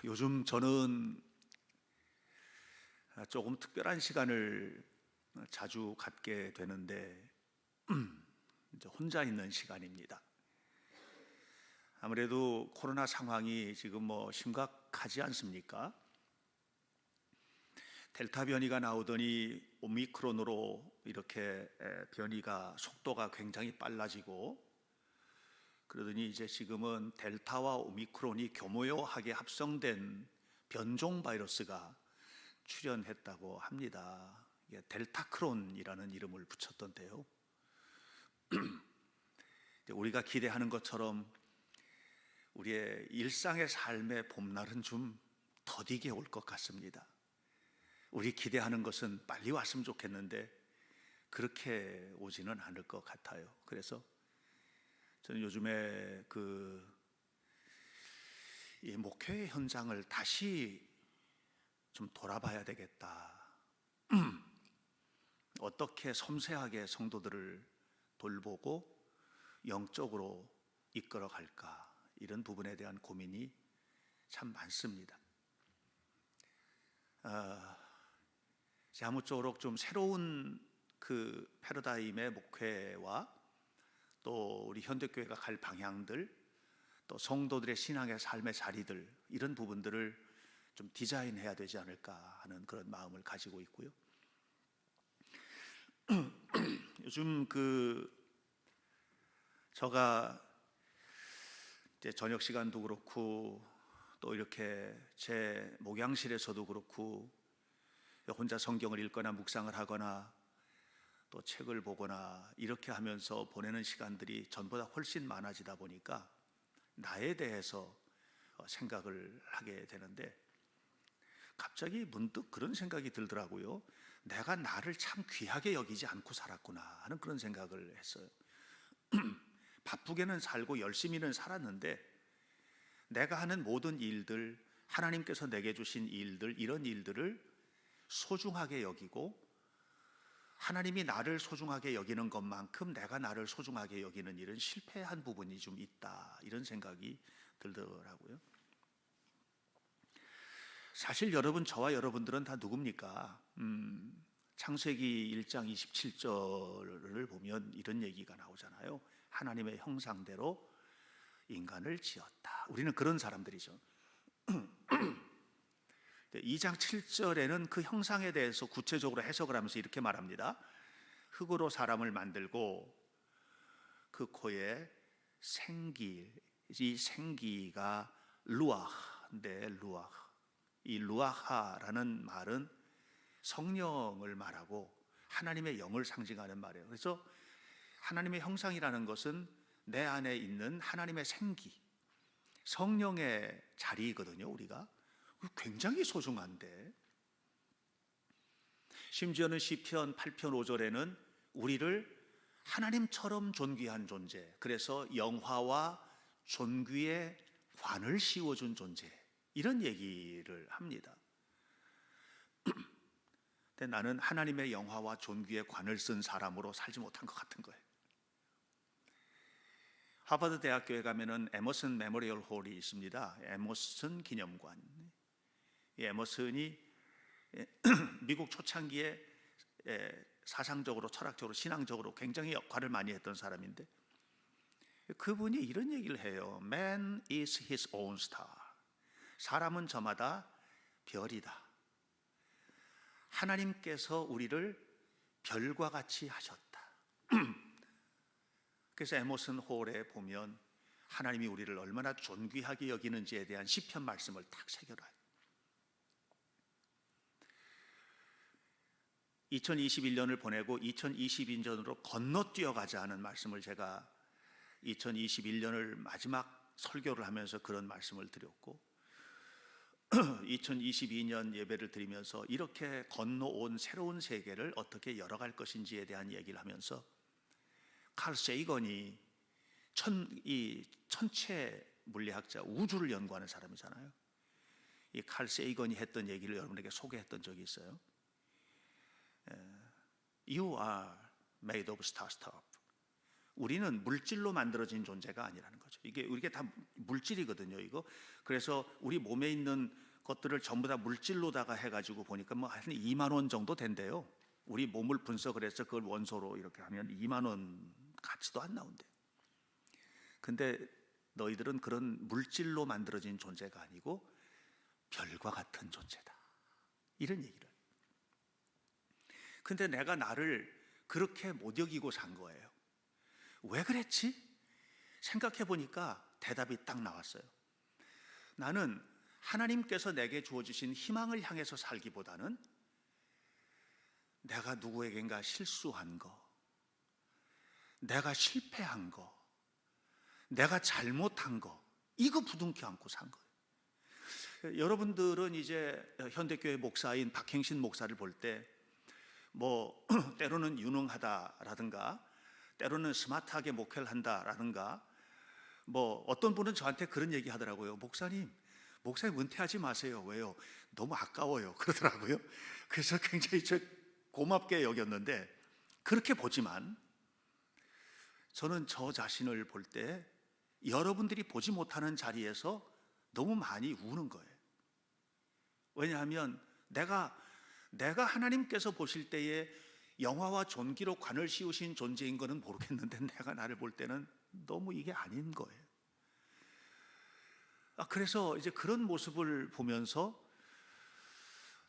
요즘 저는 조금 특별한 시간을 자주 갖게 되는데 이제 혼자 있는 시간입니다. 아무래도 코로나 상황이 지금 심각하지 않습니까? 델타 변이가 나오더니 오미크론으로 이렇게 변이가 속도가 굉장히 빨라지고, 그러더니 이제 지금은 델타와 오미크론이 교묘하게 합성된 변종 바이러스가 출현했다고 합니다. 이게 델타크론이라는 이름을 붙였던데요. 우리가 기대하는 것처럼 우리의 일상의 삶의 봄날은 좀 더디게 올 것 같습니다. 우리 기대하는 것은 빨리 왔으면 좋겠는데 그렇게 오지는 않을 것 같아요. 그래서 저는 요즘에 이 목회 현장을 다시 좀 돌아봐야 되겠다. 어떻게 섬세하게 성도들을 돌보고 영적으로 이끌어 갈까, 이런 부분에 대한 고민이 참 많습니다. 아무쪼록 좀 새로운 패러다임의 목회와 또 우리 현대교회가 갈 방향들, 또 성도들의 신앙의 삶의 자리들, 이런 부분들을 좀 디자인해야 되지 않을까 하는 그런 마음을 가지고 있고요. 요즘 제가 이제 저녁 시간도 그렇고 또 이렇게 제 목양실에서도 그렇고 혼자 성경을 읽거나 묵상을 하거나 또 책을 보거나 이렇게 하면서 보내는 시간들이 전보다 훨씬 많아지다 보니까 나에 대해서 생각을 하게 되는데, 갑자기 문득 그런 생각이 들더라고요. 내가 나를 참 귀하게 여기지 않고 살았구나 하는 그런 생각을 했어요. 바쁘게는 살고 열심히는 살았는데 내가 하는 모든 일들, 하나님께서 내게 주신 일들, 이런 일들을 소중하게 여기고 하나님이 나를 소중하게 여기는 것만큼 내가 나를 소중하게 여기는 일은 실패한 부분이 좀 있다, 이런 생각이 들더라고요. 사실 여러분, 저와 여러분들은 다 누굽니까? 창세기 1장 27절을 보면 이런 얘기가 나오잖아요. 하나님의 형상대로 인간을 지었다. 우리는 그런 사람들이죠. 2장 7절에는 그 형상에 대해서 구체적으로 해석을 하면서 이렇게 말합니다. 흙으로 사람을 만들고 그 코에 생기, 이 생기가 루아흐인데, 이 루아하라는 말은 성령을 말하고 하나님의 영을 상징하는 말이에요. 그래서 하나님의 형상이라는 것은 내 안에 있는 하나님의 생기, 성령의 자리이거든요. 우리가 굉장히 소중한데, 심지어는 시편 8편 5절에는 우리를 하나님처럼 존귀한 존재, 그래서 영화와 존귀의 관을 씌워준 존재, 이런 얘기를 합니다. 근데 나는 하나님의 영화와 존귀의 관을 쓴 사람으로 살지 못한 것 같은 거예요. 하버드 대학교에 가면은 에머슨 메모리얼 홀이 있습니다. 에머슨 기념관. 이 에머슨이 미국 초창기에 사상적으로, 철학적으로, 신앙적으로 굉장히 역할을 많이 했던 사람인데, 그분이 이런 얘기를 해요. Man is his own star. 사람은 저마다 별이다. 하나님께서 우리를 별과 같이 하셨다. 그래서 에머슨 홀에 보면 하나님이 우리를 얼마나 존귀하게 여기는지에 대한 시편 말씀을 딱 새겨놔요. 2021년을 보내고 2022년으로 건너뛰어가자 하는 말씀을 제가 2021년을 마지막 설교를 하면서 그런 말씀을 드렸고, 2022년 예배를 드리면서 이렇게 건너온 새로운 세계를 어떻게 열어갈 것인지에 대한 얘기를 하면서, 칼 세이건이 이 천체 물리학자, 우주를 연구하는 사람이잖아요. 이 칼 세이건이 했던 얘기를 여러분에게 소개했던 적이 있어요. You are made of star stuff. 우리는 물질로 만들어진 존재가 아니라는 거죠. 이게 다 물질이거든요, 이거. 그래서 우리 몸에 있는 것들을 전부 다 물질로다가 해가지고 보니까 뭐 한 2만 원 정도 된대요. 우리 몸을 분석을 해서 그걸 원소로 이렇게 하면 2만 원 가치도 안 나온대. 근데 너희들은 그런 물질로 만들어진 존재가 아니고 별과 같은 존재다, 이런 얘기를. 근데 내가 나를 그렇게 못 여기고 산 거예요. 왜 그랬지? 생각해 보니까 대답이 딱 나왔어요. 나는 하나님께서 내게 주어주신 희망을 향해서 살기보다는 내가 누구에겐가 실수한 거, 내가 실패한 거, 내가 잘못한 거, 이거 부둥켜 안고 산 거예요. 여러분들은 이제 현대교회 목사인 박행신 목사를 볼 때 뭐 때로는 유능하다라든가 때로는 스마트하게 목회를 한다라든가, 뭐 어떤 분은 저한테 그런 얘기 하더라고요. 목사님 은퇴하지 마세요. 왜요? 너무 아까워요, 그러더라고요. 그래서 굉장히 고맙게 여겼는데, 그렇게 보지만 저는 저 자신을 볼 때 여러분들이 보지 못하는 자리에서 너무 많이 우는 거예요. 왜냐하면 내가 하나님께서 보실 때에 영화와 존귀로 관을 씌우신 존재인 거는 모르겠는데 내가 나를 볼 때는 너무 이게 아닌 거예요. 그래서 이제 그런 모습을 보면서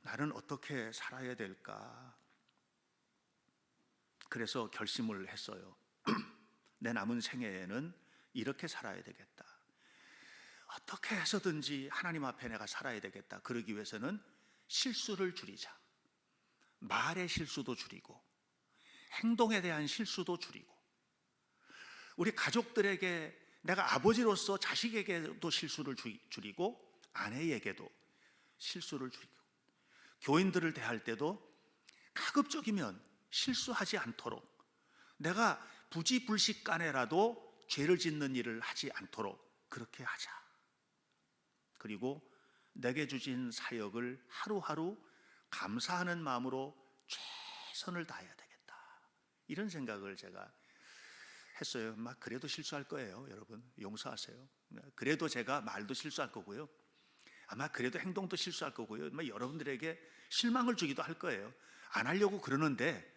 나는 어떻게 살아야 될까? 그래서 결심을 했어요. 내 남은 생애에는 이렇게 살아야 되겠다. 어떻게 해서든지 하나님 앞에 내가 살아야 되겠다. 그러기 위해서는 실수를 줄이자. 말의 실수도 줄이고 행동에 대한 실수도 줄이고, 우리 가족들에게 내가 아버지로서 자식에게도 실수를 줄이고 아내에게도 실수를 줄이고, 교인들을 대할 때도 가급적이면 실수하지 않도록, 내가 부지불식간에라도 죄를 짓는 일을 하지 않도록 그렇게 하자. 그리고 내게 주신 사역을 하루하루 감사하는 마음으로 최선을 다해야 되겠다, 이런 생각을 제가 했어요. 막 그래도 실수할 거예요, 여러분 용서하세요. 그래도 제가 말도 실수할 거고요, 아마 그래도 행동도 실수할 거고요, 여러분들에게 실망을 주기도 할 거예요. 안 하려고 그러는데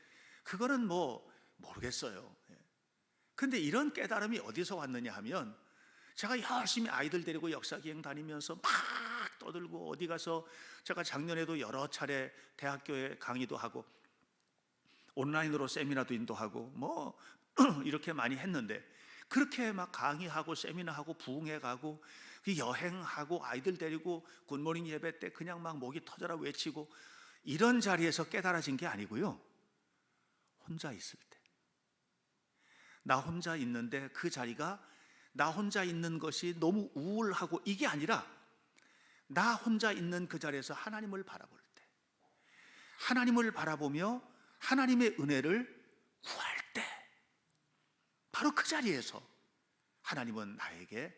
그거는 뭐 모르겠어요. 근데 이런 깨달음이 어디서 왔느냐 하면, 제가 열심히 아이들 데리고 역사기행 다니면서 막 떠들고, 어디 가서 제가 작년에도 여러 차례 대학교에 강의도 하고 온라인으로 세미나도 인도하고 뭐 이렇게 많이 했는데, 그렇게 막 강의하고 세미나하고 부흥회 가고 여행하고 아이들 데리고 굿모닝 예배 때 그냥 막 목이 터져라 외치고, 이런 자리에서 깨달아진 게 아니고요, 혼자 있을 때, 나 혼자 있는데 그 자리가 나 혼자 있는 것이 너무 우울하고 이게 아니라, 나 혼자 있는 그 자리에서 하나님을 바라볼 때, 하나님을 바라보며 하나님의 은혜를 구할 때, 바로 그 자리에서 하나님은 나에게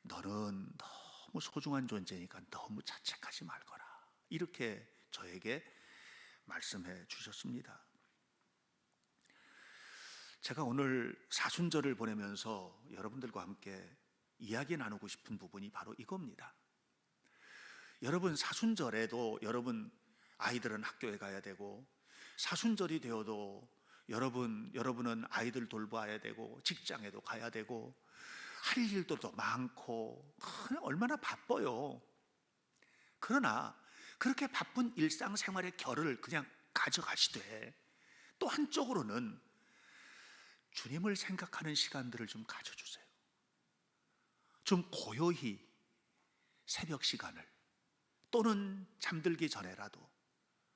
너는 너무 소중한 존재니까 너무 자책하지 말거라, 이렇게 저에게 말씀해 주셨습니다. 제가 오늘 사순절을 보내면서 여러분들과 함께 이야기 나누고 싶은 부분이 바로 이겁니다. 여러분, 사순절에도 여러분 아이들은 학교에 가야 되고, 사순절이 되어도 여러분은 아이들 돌봐야 되고, 직장에도 가야 되고, 할 일도 더 많고, 얼마나 바빠요. 그러나 그렇게 바쁜 일상생활의 결을 그냥 가져가시되, 또 한쪽으로는 주님을 생각하는 시간들을 좀 가져주세요. 좀 고요히 새벽 시간을, 또는 잠들기 전에라도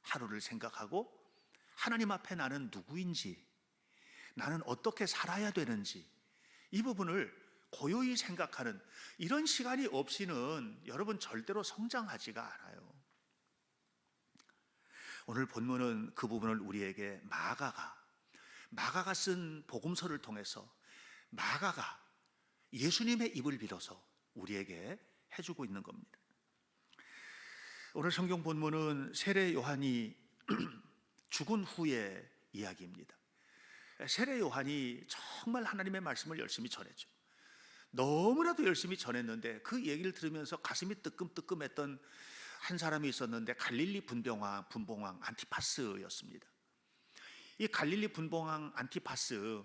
하루를 생각하고, 하나님 앞에 나는 누구인지, 나는 어떻게 살아야 되는지, 이 부분을 고요히 생각하는 이런 시간이 없이는 여러분 절대로 성장하지가 않아요. 오늘 본문은 그 부분을 우리에게 마가가 쓴 복음서를 통해서, 마가가 예수님의 입을 빌어서 우리에게 해주고 있는 겁니다. 오늘 성경 본문은 세례 요한이 죽은 후의 이야기입니다. 세례 요한이 정말 하나님의 말씀을 열심히 전했죠. 너무나도 열심히 전했는데 그 얘기를 들으면서 가슴이 뜨끔뜨끔했던 한 사람이 있었는데 갈릴리 분봉왕 안티파스였습니다. 이 갈릴리 분봉왕 안티파스,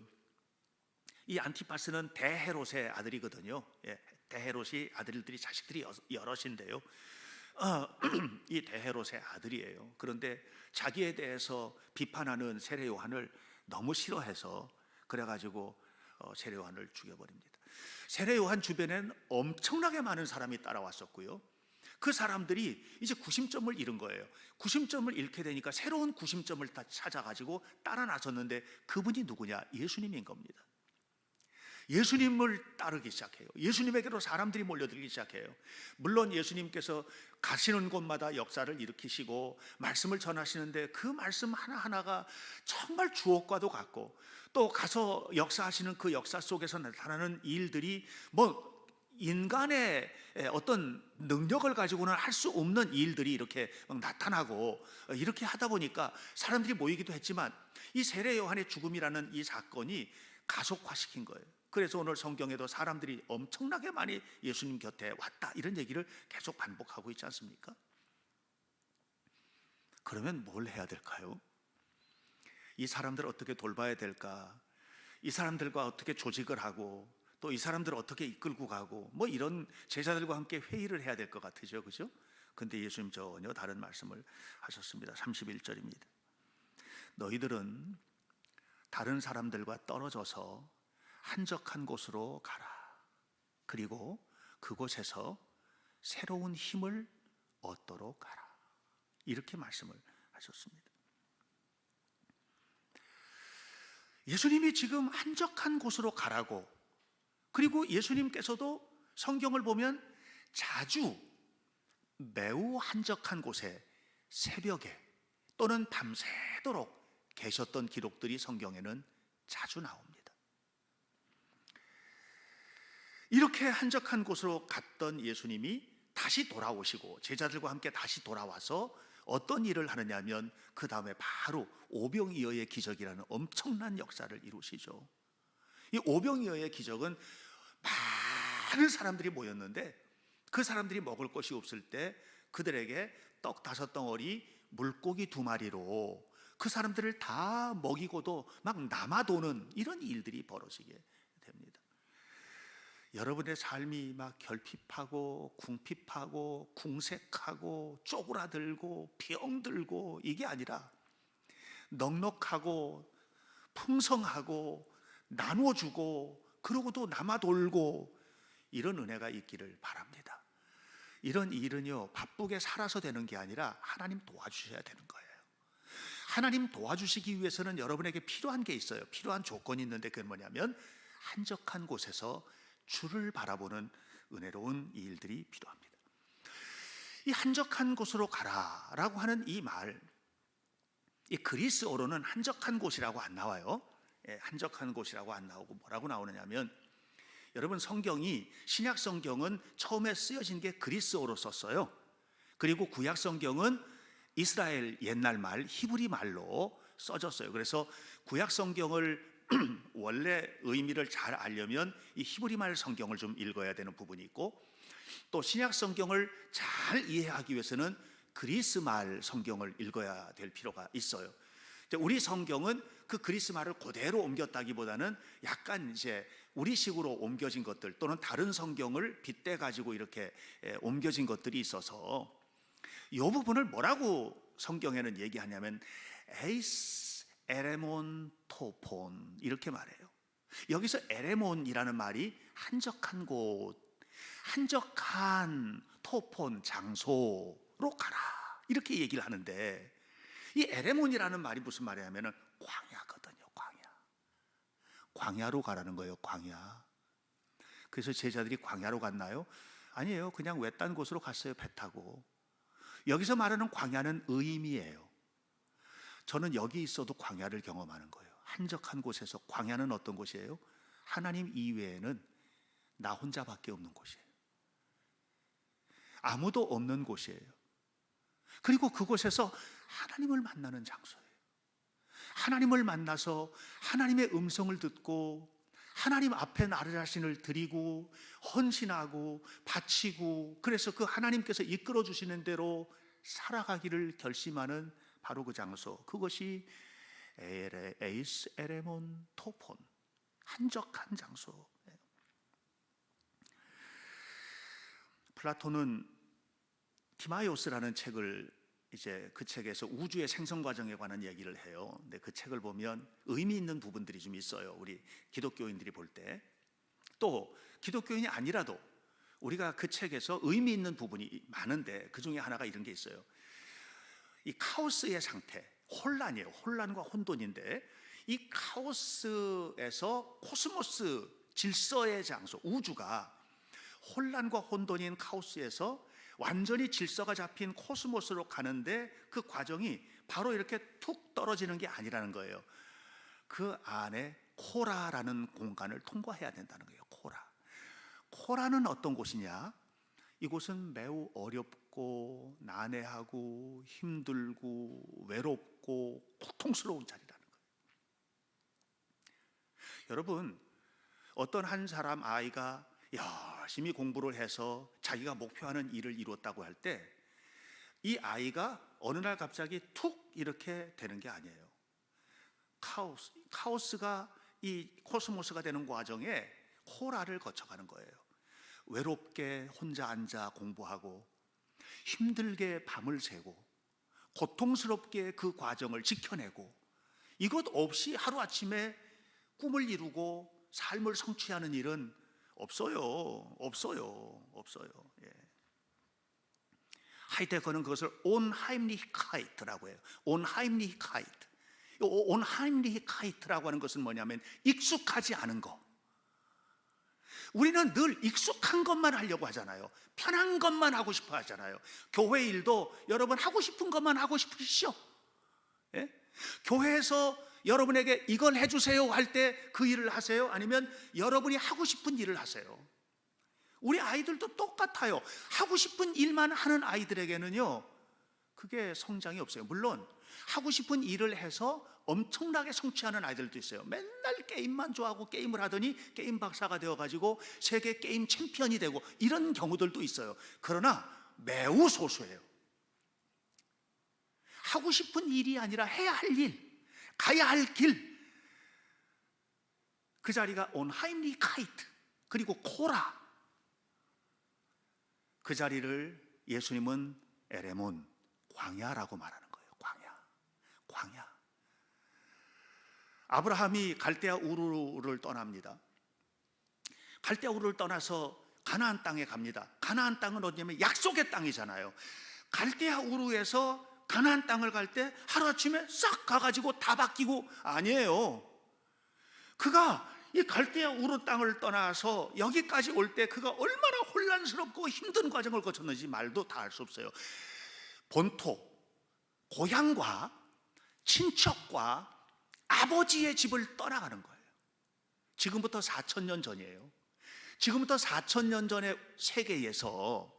이 안티파스는 대헤롯의 아들이거든요. 대헤롯이 아들들이 자식들이 여럿인데요. 이 대헤롯의 아들이에요. 그런데 자기에 대해서 비판하는 세례 요한을 너무 싫어해서 그래가지고 세례 요한을 죽여버립니다. 세례 요한 주변엔 엄청나게 많은 사람이 따라왔었고요. 그 사람들이 이제 구심점을 잃은 거예요. 구심점을 잃게 되니까 새로운 구심점을 다 찾아가지고 따라 나섰는데 그분이 누구냐? 예수님인 겁니다. 예수님을 따르기 시작해요. 예수님에게로 사람들이 몰려들기 시작해요. 물론 예수님께서 가시는 곳마다 역사를 일으키시고 말씀을 전하시는데 그 말씀 하나하나가 정말 주옥과도 같고, 또 가서 역사하시는 그 역사 속에서 나타나는 일들이 뭐 인간의 어떤 능력을 가지고는 할 수 없는 일들이 이렇게 막 나타나고, 이렇게 하다 보니까 사람들이 모이기도 했지만 이 세례 요한의 죽음이라는 이 사건이 가속화시킨 거예요. 그래서 오늘 성경에도 사람들이 엄청나게 많이 예수님 곁에 왔다, 이런 얘기를 계속 반복하고 있지 않습니까? 그러면 뭘 해야 될까요? 이 사람들을 어떻게 돌봐야 될까? 이 사람들과 어떻게 조직을 하고, 또 이 사람들을 어떻게 이끌고 가고, 뭐 이런 제자들과 함께 회의를 해야 될 것 같으죠, 그죠? 근데 예수님 전혀 다른 말씀을 하셨습니다. 31절입니다. 너희들은 다른 사람들과 떨어져서 한적한 곳으로 가라. 그리고 그곳에서 새로운 힘을 얻도록 가라. 이렇게 말씀을 하셨습니다. 예수님이 지금 한적한 곳으로 가라고, 그리고 예수님께서도 성경을 보면 자주 매우 한적한 곳에 새벽에 또는 밤새도록 계셨던 기록들이 성경에는 자주 나옵니다. 이렇게 한적한 곳으로 갔던 예수님이 다시 돌아오시고 제자들과 함께 다시 돌아와서 어떤 일을 하느냐면, 그 다음에 바로 오병이어의 기적이라는 엄청난 역사를 이루시죠. 이 오병이어의 기적은 많은 사람들이 모였는데 그 사람들이 먹을 것이 없을 때 그들에게 떡 5덩어리, 물고기 2마리로 그 사람들을 다 먹이고도 막 남아도는 이런 일들이 벌어지게 됩니다. 여러분의 삶이 막 결핍하고 궁핍하고 궁색하고 쪼그라들고 병들고 이게 아니라 넉넉하고 풍성하고 나눠주고 그러고도 남아돌고 이런 은혜가 있기를 바랍니다. 이런 일은요, 바쁘게 살아서 되는 게 아니라 하나님 도와주셔야 되는 거예요. 하나님 도와주시기 위해서는 여러분에게 필요한 게 있어요. 필요한 조건이 있는데 그게 뭐냐면 한적한 곳에서 주를 바라보는 은혜로운 일들이 필요합니다. 이 한적한 곳으로 가라라고 하는 이 말, 이 그리스어로는 한적한 곳이라고 안 나와요. 한적한 곳이라고 안 나오고 뭐라고 나오느냐면, 여러분 성경이, 신약 성경은 처음에 쓰여진 게 그리스어로 썼어요. 그리고 구약 성경은 이스라엘 옛날 말 히브리 말로 써졌어요. 그래서 구약 성경을 원래 의미를 잘 알려면 이 히브리 말 성경을 좀 읽어야 되는 부분이 있고, 또 신약 성경을 잘 이해하기 위해서는 그리스 말 성경을 읽어야 될 필요가 있어요. 우리 성경은 그 그리스 말을 그대로 옮겼다기보다는 약간 이제 우리식으로 옮겨진 것들, 또는 다른 성경을 빗대 가지고 이렇게 옮겨진 것들이 있어서 이 부분을 뭐라고 성경에는 얘기하냐면 에이스 에레몬 토폰 이렇게 말해요. 여기서 에레몬이라는 말이 한적한 곳, 한적한 토폰 장소로 가라 이렇게 얘기를 하는데, 이 에레몬이라는 말이 무슨 말이냐면 광야거든요. 광야로 가라는 거예요. 광야. 그래서 제자들이 광야로 갔나요? 아니에요. 그냥 외딴 곳으로 갔어요. 배 타고. 여기서 말하는 광야는 의미예요. 저는 여기 있어도 광야를 경험하는 거예요. 한적한 곳에서. 광야는 어떤 곳이에요? 하나님 이외에는 나 혼자밖에 없는 곳이에요. 아무도 없는 곳이에요. 그리고 그곳에서 하나님을 만나는 장소예요. 하나님을 만나서 하나님의 음성을 듣고 하나님 앞에 나를 자신을 드리고 헌신하고 바치고, 그래서 그 하나님께서 이끌어 주시는 대로 살아가기를 결심하는 바로 그 장소, 그것이 에이스 에레몬 토폰, 한적한 장소. 플라톤은 티마이오스라는 책을, 이제 그 책에서 우주의 생성 과정에 관한 얘기를 해요. 근데 그 책을 보면 의미 있는 부분들이 좀 있어요. 우리 기독교인들이 볼 때, 또 기독교인이 아니라도 우리가 그 책에서 의미 있는 부분이 많은데, 그 중에 하나가 이런 게 있어요. 이 카오스의 상태, 혼란이에요. 혼란과 혼돈인데, 이 카오스에서 코스모스, 질서의 장소, 우주가 혼란과 혼돈인 카오스에서 완전히 질서가 잡힌 코스모스로 가는데, 그 과정이 바로 이렇게 툭 떨어지는 게 아니라는 거예요. 그 안에 코라라는 공간을 통과해야 된다는 거예요. 코라는 어떤 곳이냐? 이곳은 매우 어렵고 난해하고 힘들고 외롭고 고통스러운 자리라는 거예요. 여러분, 어떤 한 사람 아이가 열심히 공부를 해서 자기가 목표하는 일을 이뤘다고 할 때, 이 아이가 어느 날 갑자기 툭 이렇게 되는 게 아니에요. 카오스가 이 코스모스가 되는 과정에 코라를 거쳐가는 거예요. 외롭게 혼자 앉아 공부하고, 힘들게 밤을 새고, 고통스럽게 그 과정을 지켜내고, 이것 없이 하루아침에 꿈을 이루고 삶을 성취하는 일은 없어요. 예. 하이데거는 그것을 온하임리히카이트라고 해요. 온하임리히카이트라고 하는 것은 뭐냐면 익숙하지 않은 거. 우리는 늘 익숙한 것만 하려고 하잖아요. 편한 것만 하고 싶어 하잖아요. 교회 일도 여러분 하고 싶은 것만 하고 싶으시죠? 예? 교회에서 여러분에게 이걸 해주세요 할 때 그 일을 하세요? 아니면 여러분이 하고 싶은 일을 하세요? 우리 아이들도 똑같아요. 하고 싶은 일만 하는 아이들에게는요, 그게 성장이 없어요. 물론 하고 싶은 일을 해서 엄청나게 성취하는 아이들도 있어요. 맨날 게임만 좋아하고 게임을 하더니 게임 박사가 되어가지고 세계 게임 챔피언이 되고, 이런 경우들도 있어요. 그러나 매우 소수예요. 하고 싶은 일이 아니라 해야 할 일, 가야 할 길, 그 자리가 온하임리히카이트, 그리고 코라, 그 자리를 예수님은 에레몬, 광야라고 말하는 거예요. 광야. 아브라함이 갈대아 우르를 떠납니다. 갈대아 우르를 떠나서 가나안 땅에 갑니다. 가나안 땅은 어디냐면 약속의 땅이잖아요. 갈대아 우르에서 가나안 땅을 갈 때 하루아침에 싹 가가지고 다 바뀌고, 아니에요. 그가 이 갈대아 우르 땅을 떠나서 여기까지 올 때 그가 얼마나 혼란스럽고 힘든 과정을 거쳤는지 말도 다 할 수 없어요. 본토, 고향과 친척과 아버지의 집을 떠나가는 거예요. 지금부터 4,000년 전이에요. 지금부터 4,000년 전의 세계에서,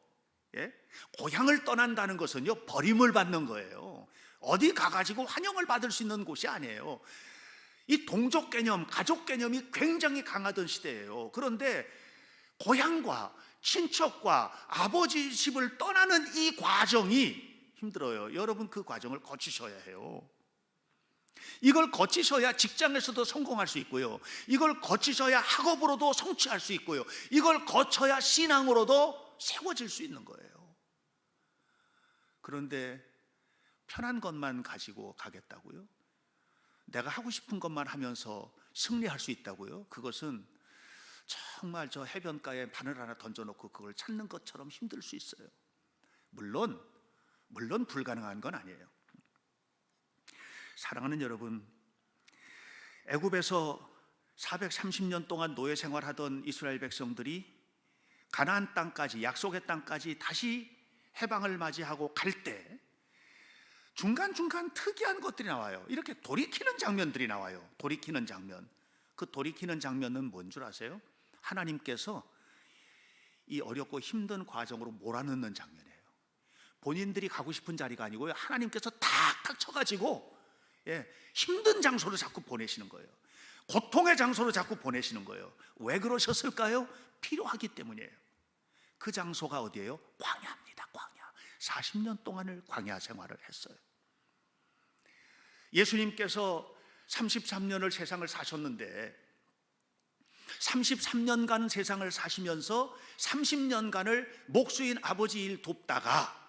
예? 고향을 떠난다는 것은요, 버림을 받는 거예요. 어디 가가지고 환영을 받을 수 있는 곳이 아니에요. 이 동족 개념, 가족 개념이 굉장히 강하던 시대예요. 그런데 고향과 친척과 아버지 집을 떠나는 이 과정이 힘들어요. 여러분, 그 과정을 거치셔야 해요. 이걸 거치셔야 직장에서도 성공할 수 있고요, 이걸 거치셔야 학업으로도 성취할 수 있고요, 이걸 거쳐야 신앙으로도 세워질 수 있는 거예요. 그런데 편한 것만 가지고 가겠다고요? 내가 하고 싶은 것만 하면서 승리할 수 있다고요? 그것은 정말 저 해변가에 바늘 하나 던져놓고 그걸 찾는 것처럼 힘들 수 있어요. 물론 불가능한 건 아니에요. 사랑하는 여러분, 애굽에서 430년 동안 노예 생활하던 이스라엘 백성들이 가나안 땅까지, 약속의 땅까지 다시 해방을 맞이하고 갈 때 중간중간 특이한 것들이 나와요. 이렇게 돌이키는 장면들이 나와요. 돌이키는 장면. 그 돌이키는 장면은 뭔 줄 아세요? 하나님께서 이 어렵고 힘든 과정으로 몰아넣는 장면이에요. 본인들이 가고 싶은 자리가 아니고요, 하나님께서 탁탁 쳐가지고 힘든 장소로 자꾸 보내시는 거예요. 고통의 장소로 자꾸 보내시는 거예요. 왜 그러셨을까요? 필요하기 때문이에요. 그 장소가 어디예요? 광야입니다. 광야. 40년 동안을 광야 생활을 했어요. 예수님께서 33년을 세상을 사셨는데 33년간 세상을 사시면서 30년간을 목수인 아버지 일 돕다가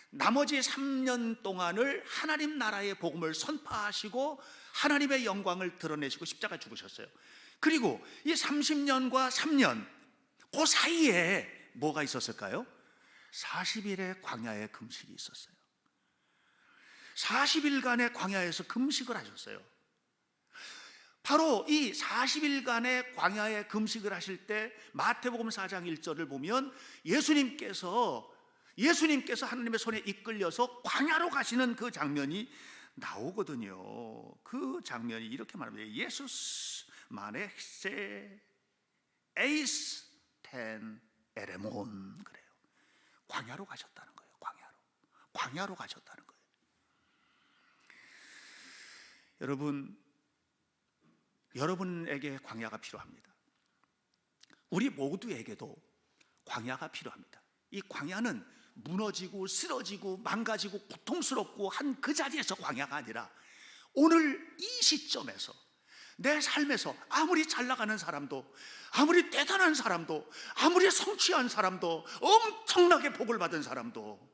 나머지 3년 동안을 하나님 나라의 복음을 선포하시고 하나님의 영광을 드러내시고 십자가 죽으셨어요. 그리고 이 30년과 3년 그 사이에 뭐가 있었을까요? 40일의 광야의 금식이 있었어요. 40일간의 광야에서 금식을 하셨어요. 바로 이 40일간의 광야의 금식을 하실 때 마태복음 4장 1절을 보면 예수님께서 하나님의 손에 이끌려서 광야로 가시는 그 장면이 나오거든요. 그 장면이 이렇게 말합니다. 예수스 마네세 에이스 텐 에레몬 그래요. 광야로 가셨다는 거예요. 광야로 가셨다는 거예요. 여러분에게 광야가 필요합니다. 우리 모두에게도 광야가 필요합니다. 이 광야는 무너지고 쓰러지고 망가지고 고통스럽고 한 그 자리에서 광야가 아니라 오늘 이 시점에서 내 삶에서 아무리 잘 나가는 사람도, 아무리 대단한 사람도, 아무리 성취한 사람도, 엄청나게 복을 받은 사람도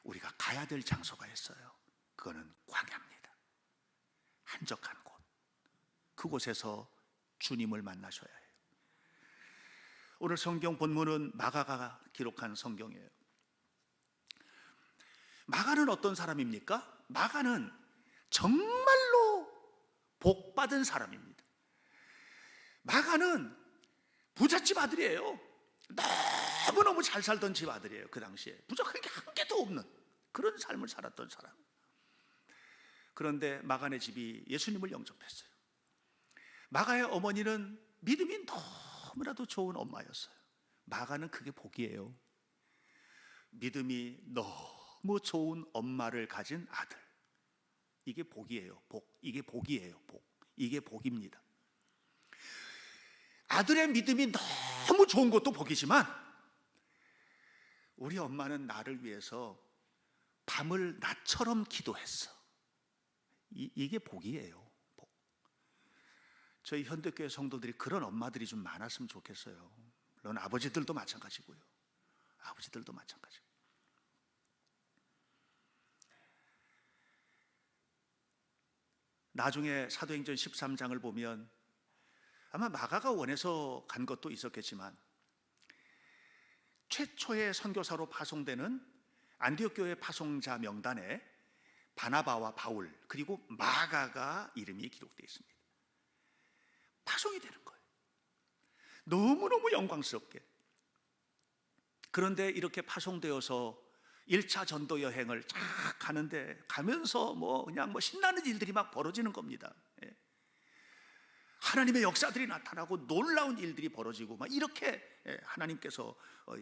우리가 가야 될 장소가 있어요. 그거는 광야입니다. 한적한 곳. 그곳에서 주님을 만나셔야 해요. 오늘 성경 본문은 마가가 기록한 성경이에요. 마가는 어떤 사람입니까? 마가는 정말로 복받은 사람입니다. 마가는 부잣집 아들이에요. 너무너무 잘 살던 집 아들이에요. 그 당시에 부족한 게 한 개도 없는 그런 삶을 살았던 사람. 그런데 마가네 집이 예수님을 영접했어요. 마가의 어머니는 믿음이 너무나도 좋은 엄마였어요. 마가는 그게 복이에요. 믿음이 너무 좋은 엄마를 가진 아들. 이게 복이에요. 복. 이게 복이에요. 복. 이게 복입니다. 아들의 믿음이 너무 좋은 것도 복이지만 우리 엄마는 나를 위해서 밤을 낮처럼 기도했어. 이게 복이에요. 복. 저희 현대교회 성도들이 그런 엄마들이 좀 많았으면 좋겠어요. 물론 아버지들도 마찬가지고요. 아버지들도 마찬가지고. 나중에 사도행전 13장을 보면 아마 마가가 원해서 간 것도 있었겠지만 최초의 선교사로 파송되는 안디옥 교회 파송자 명단에 바나바와 바울 그리고 마가가 이름이 기록되어 있습니다. 파송이 되는 거예요. 너무너무 영광스럽게. 그런데 이렇게 파송되어서 1차 전도 여행을 쫙 가는데 가면서 그냥 신나는 일들이 막 벌어지는 겁니다. 하나님의 역사들이 나타나고 놀라운 일들이 벌어지고 막 이렇게 하나님께서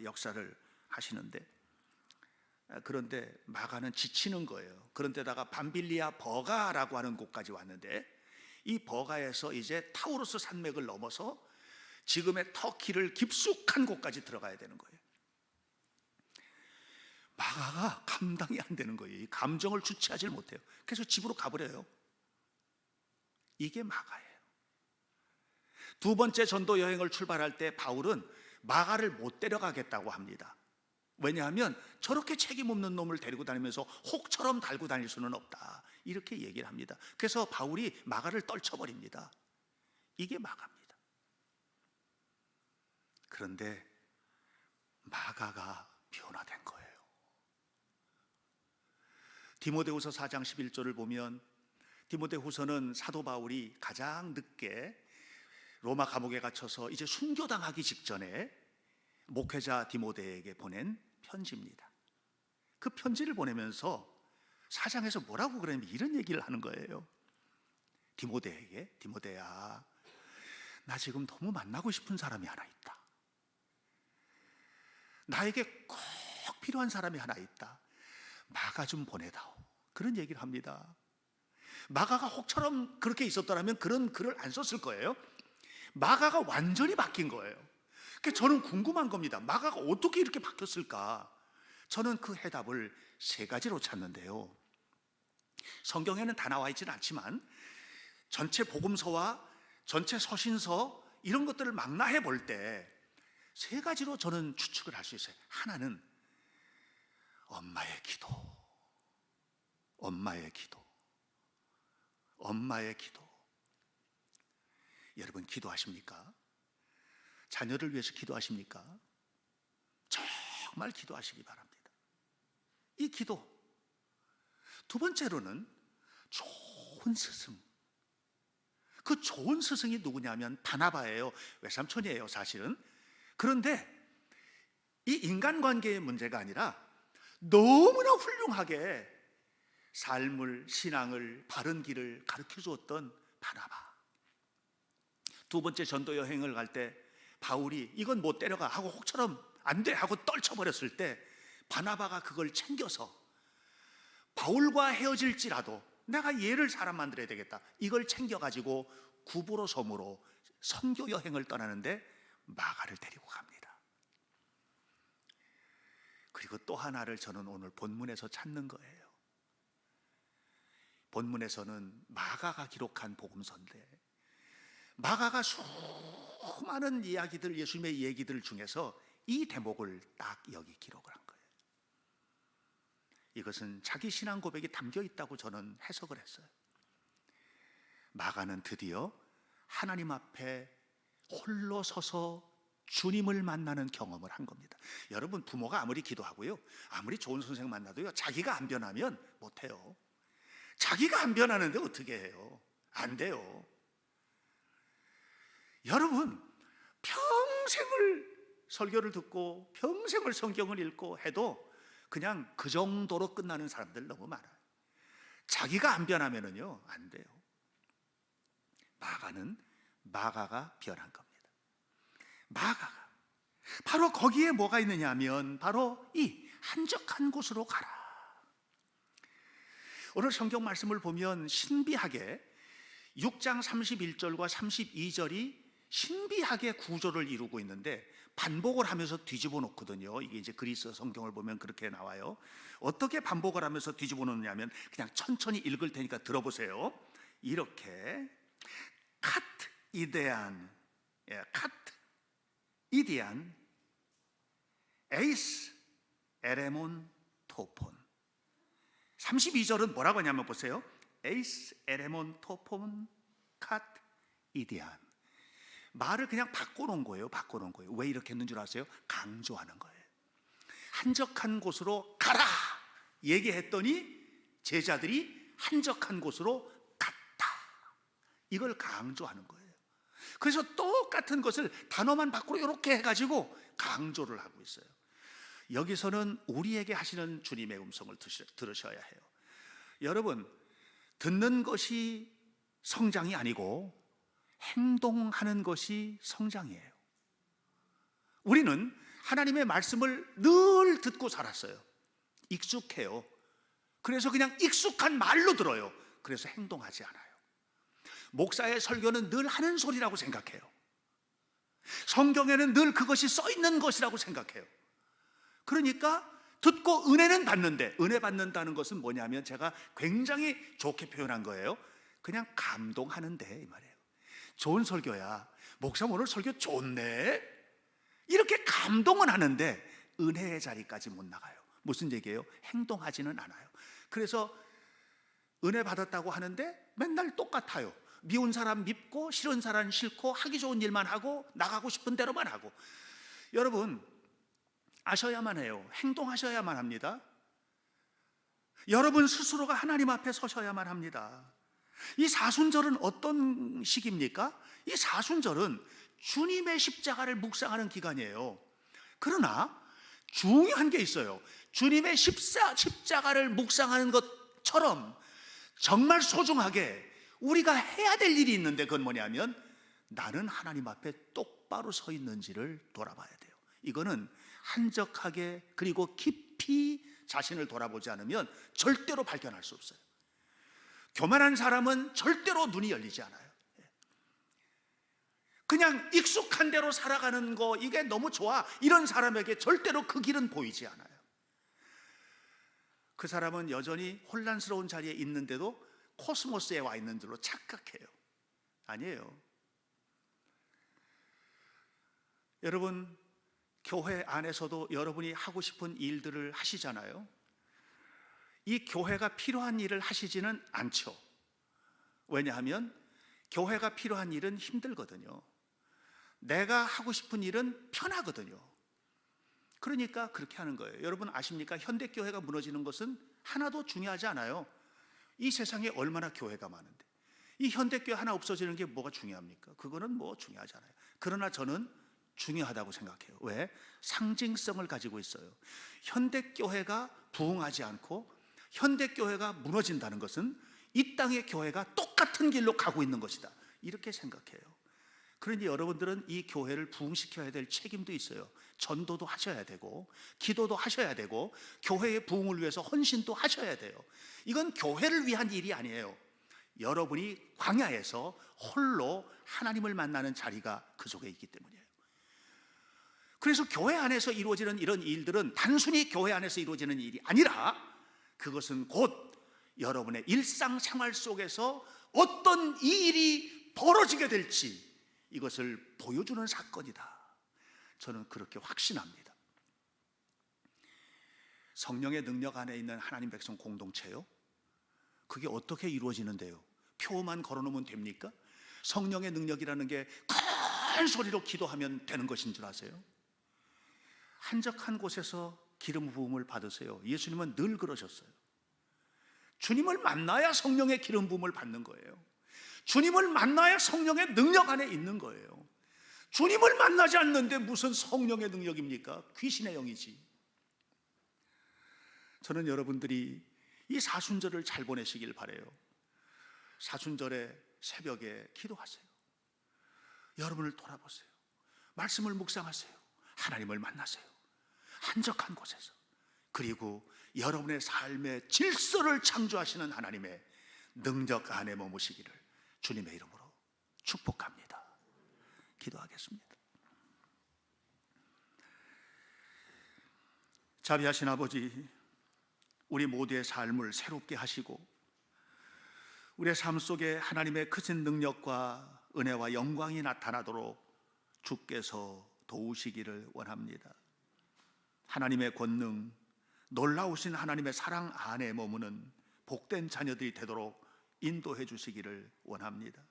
역사를 하시는데 그런데 마가는 지치는 거예요. 그런데다가 밤빌리아 버가라고 하는 곳까지 왔는데 이 버가에서 이제 타우루스 산맥을 넘어서 지금의 터키를 깊숙한 곳까지 들어가야 되는 거예요. 마가가 감당이 안 되는 거예요. 이 감정을 주체하지 못해요. 그래서 집으로 가버려요. 이게 마가예요. 두 번째 전도 여행을 출발할 때 바울은 마가를 못 데려가겠다고 합니다. 왜냐하면 저렇게 책임 없는 놈을 데리고 다니면서 혹처럼 달고 다닐 수는 없다. 이렇게 얘기를 합니다. 그래서 바울이 마가를 떨쳐버립니다. 이게 마가입니다. 그런데 마가가 변화된 거예요. 디모데후서 4장 11절을 보면 디모데후서는 사도 바울이 가장 늦게 로마 감옥에 갇혀서 이제 순교당하기 직전에 목회자 디모데에게 보낸 편지입니다. 그 편지를 보내면서 4장에서 뭐라고 그러냐면 이런 얘기를 하는 거예요. 디모데에게, 디모데야, 나 지금 너무 만나고 싶은 사람이 하나 있다. 나에게 꼭 필요한 사람이 하나 있다. 마가 좀 보내다오. 그런 얘기를 합니다. 마가가 혹처럼 그렇게 있었더라면 그런 글을 안 썼을 거예요. 마가가 완전히 바뀐 거예요. 그러니까 저는 궁금한 겁니다. 마가가 어떻게 이렇게 바뀌었을까? 저는 그 해답을 세 가지로 찾는데요. 성경에는 다 나와 있지는 않지만 전체 복음서와 전체 서신서 이런 것들을 망라해 볼 때 세 가지로 저는 추측을 할 수 있어요. 하나는 엄마의 기도, 엄마의 기도, 엄마의 기도. 여러분 기도하십니까? 자녀를 위해서 기도하십니까? 정말 기도하시기 바랍니다. 이 기도. 두 번째로는 좋은 스승. 그 좋은 스승이 누구냐면 바나바예요. 외삼촌이에요 사실은. 그런데 이 인간관계의 문제가 아니라 너무나 훌륭하게 삶을, 신앙을, 바른 길을 가르쳐 주었던 바나바. 두 번째 전도 여행을 갈 때 바울이 이건 못 데려가 하고 혹처럼 안 돼 하고 떨쳐버렸을 때 바나바가 그걸 챙겨서 바울과 헤어질지라도 내가 얘를 사람 만들어야 되겠다, 이걸 챙겨가지고 구브로 섬으로 선교 여행을 떠나는데 마가를 데리고 갑니다. 그리고 또 하나를 저는 오늘 본문에서 찾는 거예요. 본문에서는 마가가 기록한 복음서인데 마가가 수많은 이야기들, 예수님의 얘기들 중에서 이 대목을 딱 여기 기록을 한 거예요. 이것은 자기 신앙 고백이 담겨 있다고 저는 해석을 했어요. 마가는 드디어 하나님 앞에 홀로 서서 주님을 만나는 경험을 한 겁니다. 여러분 부모가 아무리 기도하고요, 아무리 좋은 선생 만나도요, 자기가 안 변하면 못해요. 자기가 안 변하는데 어떻게 해요? 안 돼요. 여러분 평생을 설교를 듣고 평생을 성경을 읽고 해도 그냥 그 정도로 끝나는 사람들 너무 많아요. 자기가 안 변하면은요 안 돼요. 마가가 변한 겁니다. 마가가 바로 거기에 뭐가 있느냐 하면 바로 이 한적한 곳으로 가라. 오늘 성경 말씀을 보면 신비하게 6장 31절과 32절이 신비하게 구조를 이루고 있는데 반복을 하면서 뒤집어 놓거든요. 이게 이제 그리스 성경을 보면 그렇게 나와요. 어떻게 반복을 하면서 뒤집어 놓느냐면 그냥 천천히 읽을 테니까 들어보세요. 이렇게 카트 이데안, 카트 이디안, 에이스 에레몬 토폰. 32절은 뭐라고 하냐면 보세요. 에이스 에레몬 토폰 카트 이디안. 말을 그냥 바꿔놓은 거예요. 왜 이렇게 했는 줄 아세요? 강조하는 거예요. 한적한 곳으로 가라 얘기했더니 제자들이 한적한 곳으로 갔다. 이걸 강조하는 거예요. 그래서 똑같은 것을 단어만 바꾸고 이렇게 해가지고 강조를 하고 있어요. 여기서는 우리에게 하시는 주님의 음성을 들으셔야 해요. 여러분, 듣는 것이 성장이 아니고 행동하는 것이 성장이에요. 우리는 하나님의 말씀을 늘 듣고 살았어요. 익숙해요. 그래서 그냥 익숙한 말로 들어요. 그래서 행동하지 않아요. 목사의 설교는 늘 하는 소리라고 생각해요. 성경에는 늘 그것이 써 있는 것이라고 생각해요. 그러니까 듣고 은혜는 받는데, 은혜 받는다는 것은 뭐냐면 제가 굉장히 좋게 표현한 거예요. 그냥 감동하는데 이 말이에요. 좋은 설교야, 목사 오늘 설교 좋네, 이렇게 감동은 하는데 은혜의 자리까지 못 나가요. 무슨 얘기예요? 행동하지는 않아요. 그래서 은혜 받았다고 하는데 맨날 똑같아요. 미운 사람 밉고 싫은 사람 싫고 하기 좋은 일만 하고 나가고 싶은 대로만 하고. 여러분 아셔야만 해요. 행동하셔야만 합니다. 여러분 스스로가 하나님 앞에 서셔야만 합니다. 이 사순절은 어떤 시기입니까? 이 사순절은 주님의 십자가를 묵상하는 기간이에요. 그러나 중요한 게 있어요. 주님의 십자가를 묵상하는 것처럼 정말 소중하게 우리가 해야 될 일이 있는데, 그건 뭐냐면 나는 하나님 앞에 똑바로 서 있는지를 돌아봐야 돼요. 이거는 한적하게 그리고 깊이 자신을 돌아보지 않으면 절대로 발견할 수 없어요. 교만한 사람은 절대로 눈이 열리지 않아요. 그냥 익숙한 대로 살아가는 거, 이게 너무 좋아, 이런 사람에게 절대로 그 길은 보이지 않아요. 그 사람은 여전히 혼란스러운 자리에 있는데도 코스모스에 와 있는 줄로 착각해요. 아니에요. 여러분, 교회 안에서도 여러분이 하고 싶은 일들을 하시잖아요. 이 교회가 필요한 일을 하시지는 않죠. 왜냐하면 교회가 필요한 일은 힘들거든요. 내가 하고 싶은 일은 편하거든요. 그러니까 그렇게 하는 거예요. 여러분 아십니까? 현대교회가 무너지는 것은 하나도 중요하지 않아요. 이 세상에 얼마나 교회가 많은데 이 현대교회 하나 없어지는 게 뭐가 중요합니까? 그거는 뭐 중요하지 않아요. 그러나 저는 중요하다고 생각해요. 왜? 상징성을 가지고 있어요. 현대교회가 부흥하지 않고 현대교회가 무너진다는 것은 이 땅의 교회가 똑같은 길로 가고 있는 것이다, 이렇게 생각해요. 그러니 여러분들은 이 교회를 부흥시켜야 될 책임도 있어요. 전도도 하셔야 되고 기도도 하셔야 되고 교회의 부흥을 위해서 헌신도 하셔야 돼요. 이건 교회를 위한 일이 아니에요. 여러분이 광야에서 홀로 하나님을 만나는 자리가 그 속에 있기 때문이에요. 그래서 교회 안에서 이루어지는 이런 일들은 단순히 교회 안에서 이루어지는 일이 아니라 그것은 곧 여러분의 일상생활 속에서 어떤 일이 벌어지게 될지 이것을 보여주는 사건이다. 저는 그렇게 확신합니다. 성령의 능력 안에 있는 하나님 백성 공동체요, 그게 어떻게 이루어지는데요? 표만 걸어놓으면 됩니까? 성령의 능력이라는 게 큰 소리로 기도하면 되는 것인 줄 아세요? 한적한 곳에서 기름 부음을 받으세요. 예수님은 늘 그러셨어요. 주님을 만나야 성령의 기름 부음을 받는 거예요. 주님을 만나야 성령의 능력 안에 있는 거예요. 주님을 만나지 않는데 무슨 성령의 능력입니까? 귀신의 영이지. 저는 여러분들이 이 사순절을 잘 보내시길 바라요. 사순절에 새벽에 기도하세요. 여러분을 돌아보세요. 말씀을 묵상하세요. 하나님을 만나세요. 한적한 곳에서. 그리고 여러분의 삶의 질서를 창조하시는 하나님의 능력 안에 머무시기를 주님의 이름으로 축복합니다. 기도하겠습니다. 자비하신 아버지, 우리 모두의 삶을 새롭게 하시고 우리의 삶 속에 하나님의 크신 능력과 은혜와 영광이 나타나도록 주께서 도우시기를 원합니다. 하나님의 권능, 놀라우신 하나님의 사랑 안에 머무는 복된 자녀들이 되도록 인도해 주시기를 원합니다.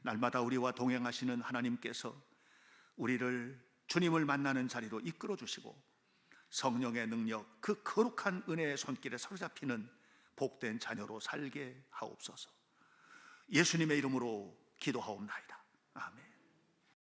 날마다 우리와 동행하시는 하나님께서 우리를 주님을 만나는 자리로 이끌어 주시고 성령의 능력, 그 거룩한 은혜의 손길에 사로잡히는 복된 자녀로 살게 하옵소서. 예수님의 이름으로 기도하옵나이다.